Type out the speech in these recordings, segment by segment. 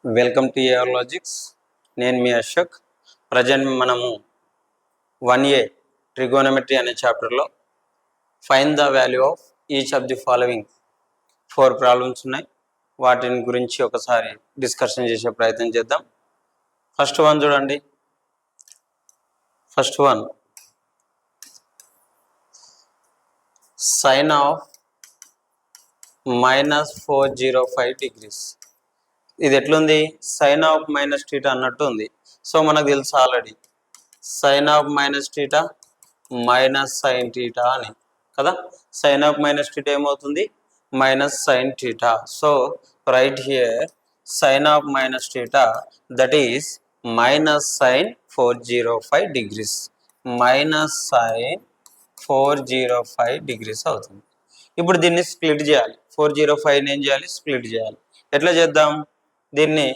Welcome to AR logics. నేను మీ Ashok. Present మనము 1A trigonometry అనే చాప్టర్లో find the value of each of the following 4 problems ఉన్నాయి. వాటిని గురించి ఒకసారి డిస్కషన్ చేసే ప్రయత్నం చేద్దాం. ఫస్ట్ వన్ చూడండి. First one, sine of -405 degrees. ఇది ఎట్లుంది? సైన్ ఆఫ్ మైనస్ టీటా అన్నట్టు ఉంది. సో మనకు తెలుసు already sine of minus theta minus sine theta అని కదా. సైన్ ఆఫ్ మైనస్ టీటా ఏమవుతుంది? Minus sine theta. So right here sine of minus theta that is minus sine 405 degrees. Minus sine 405 degrees అవుతుంది. ఇప్పుడు దీన్ని split చేయాలి. 405 ఏం చేయాలి? Split చేయాలి. ఎట్లా చేద్దాం? దీన్ని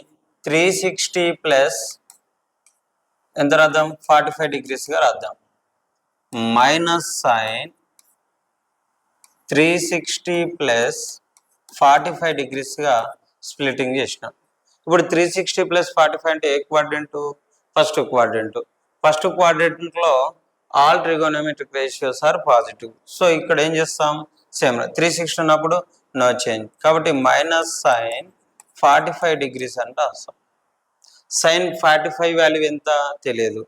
360 ప్లస్ ఎంత రాద్దాం? 45 degrees గా రాద్దాం. మైనస్ సైన్ 360 ప్లస్ 45 degrees గా స్ప్లిటింగ్ చేసినాం. ఇప్పుడు 360 ప్లస్ 45 అంటే ఏ క్వాడ్రంట్? First quadrant. ఫస్ట్ క్వాడ్రంట్లో all trigonometric ratios are positive. So ఇక్కడ ఏం చేస్తాం? సేమ్ 360 ఉన్నప్పుడు నో చేంజ్. కాబట్టి మైనస్ సైన్ 45 degrees అంటే రాస్తాం. సైన్ 45 వాల్యూ ఎంత తెలియదు.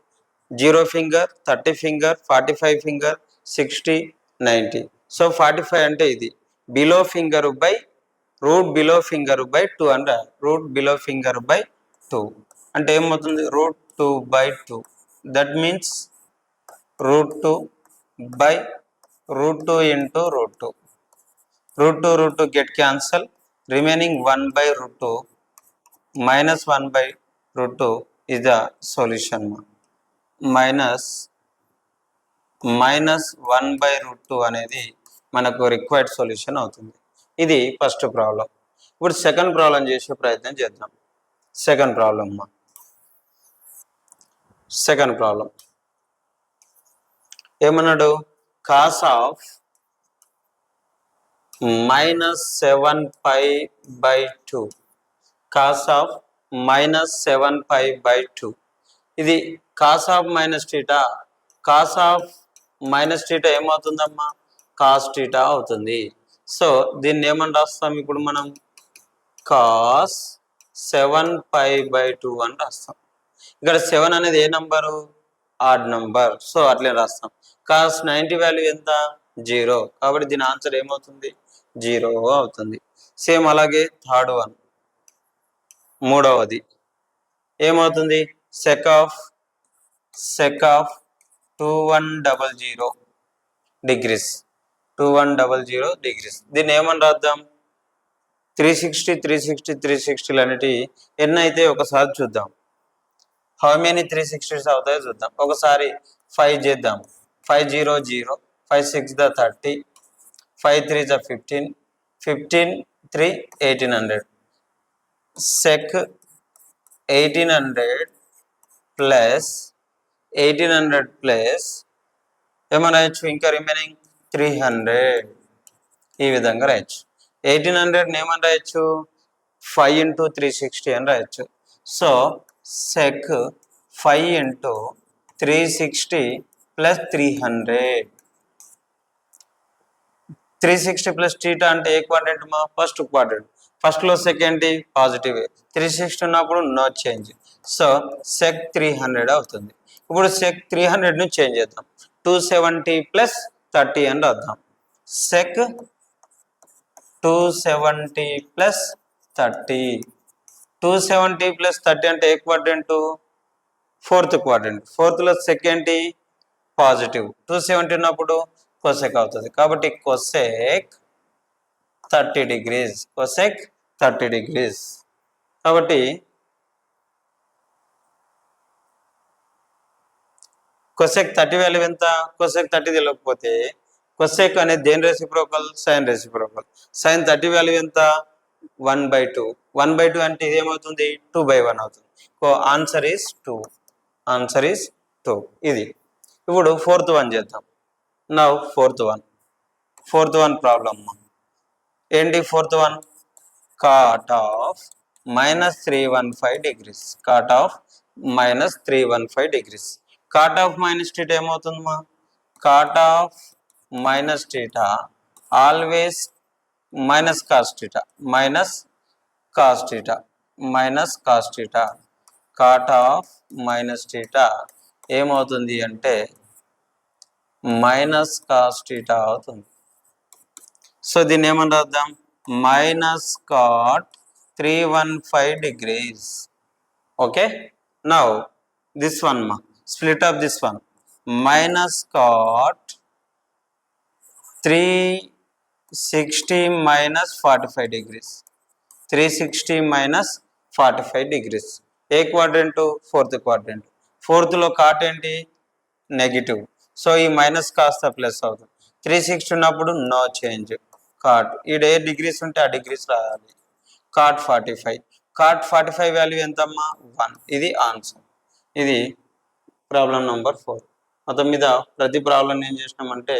0 ఫింగర్, 30 ఫింగర్, 45 ఫింగర్, 60, 90. సో 45 అంటే ఇది below finger by root below finger by 2 అంటే రూట్ బిలో ఫింగర్ బై 2 అంటే ఏమవుతుంది? Root 2 by 2. That means root 2 by root 2 into root 2. Root 2 get cancel. Remaining 1 by root 2 minus 1 by root 2 is the solution. Minus 1 by root 2 అనేది మనకు required solution అవుతుంది. ఇది first problem. ఇప్పుడు second problem చేసే ప్రయత్నం చేద్దాం. సెకండ్ ప్రాబ్లం ఏమన్నాడు? Cos of -7π/2. Cos of -7π/2. ఇది cos of minus theta. Cos of minus theta ఏమవుతుందమ్మా? కాస్ టీటా అవుతుంది. సో దీన్ని ఏమని రాస్తాం ఇప్పుడు మనం? కాస్ 7π/2 అని రాస్తాం. ఇక్కడ 7 అనేది ఏ నంబరు? Odd number. సో అట్లే రాస్తాం. కాస్ 90 వాల్యూ ఎంత? 0. కాబట్టి దీని ఆన్సర్ ఏమవుతుంది? 0 అవుతుంది. సేమ్ అలాగే థర్డ్ వన్, మూడవది ఏమవుతుంది? Sec of 2100 degrees. 2100 degrees. దీన్ని ఏమని రాద్దాం? 360 అనేటి ఎన్ని అయితే ఒకసారి చూద్దాం. హౌ మెనీ 360s అవుతాయో చూద్దాం. ఒకసారి 5 చేద్దాం. 5 0 0, 5 6 30, 5 3 15, 15 3 1800. సెక్ 1800 ప్లస్ 1800 ప్లస్ ఏమని రాయొచ్చు? ఇంకా రిమైనింగ్ 300. ఈ విధంగా రాయొచ్చు. 1800 ఏమని రాయొచ్చు? 5 into 360 అని రాయొచ్చు. So sec 5 into 360 plus 300. 360 plus theta అంటే ఏ క్వాడ్రంట్ మా? First quadrant. ఫస్ట్లో సెకండ్ పాజిటివ్, 360 ఉన్నప్పుడు నో చేంజ్. సో సెక్ 300 అవుతుంది. ఇప్పుడు సెక్ 300ను చేంజ్ చేద్దాం. 270 ప్లస్ 30 అని రాద్దాం. Check 270 plus 30. 270 ప్లస్ 30 అంటే ఏ క్వాడ్రంట్? Fourth quadrant. ఫోర్త్లో సెకండ్ పాజిటివ్, 270 ఉన్నప్పుడు కొసెక్ అవుతుంది. కాబట్టి కొసెక్ 30 degrees. Cosec 30 degrees. కాబట్టి కొసెక్ 30 వాల్యూ ఎంత? కొసెక్ 30 తెలియకపోతే కొసెక్ అనేది దేని reciprocal? Sine reciprocal. Sine 30 value ఎంత? 1/2. 1/2 అంటే ఇది ఏమవుతుంది? 2/1 అవుతుంది. Answer is 2. Answer is 2. ఇది. ఇప్పుడు ఫోర్త్ వన్ చేద్దాం. నౌ ఫోర్త్ వన్ ప్రాబ్లమ్ ఏంటి? Fourth one, cot of minus 315 degrees. Cot of minus 315 degrees. Cot of minus theta ఏమవుతుందమ్మా? Cot of minus theta always minus cos theta. Minus cos theta. Minus cos theta. Cot of minus theta ఏమవుతుంది అంటే minus cos theta అవుతుంది. So దీన్ని ఏమని రాద్దాం? Minus cot 315 degrees. Okay, now this one మా split of this one minus cot 360 minus 45 degrees. 360 minus 45 degrees. ఏ quadrant? Fourth quadrant. ఫోర్త్లో cot ఏంటి? నెగిటివ్. సో ఈ మైనస్ కాస్త ప్లస్ అవుతుంది. 360 ఉన్నప్పుడు నో చేంజ్. కాట్ ఈడ ఏ డిగ్రీస్ ఉంటే ఆ డిగ్రీస్ రాయాలి. కాట్ 45. కాట్ 45 వాల్యూ ఎంతమ్మా? 1. ఇది ఆన్సర్. ఇది ప్రాబ్లం నెంబర్ 4. మొత్తం మీద ప్రతి ప్రాబ్లం ఏం చేసినామంటే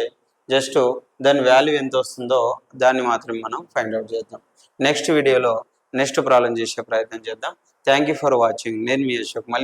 జస్ట్ దాని వాల్యూ ఎంత వస్తుందో దాన్ని మాత్రం మనం ఫైండ్ అవుట్ చేద్దాం. నెక్స్ట్ వీడియోలో నెక్స్ట్ ప్రాబ్లం చేసే ప్రయత్నం చేద్దాం. Thank you for watching. నేను మీ అశోక్. మళ్ళీ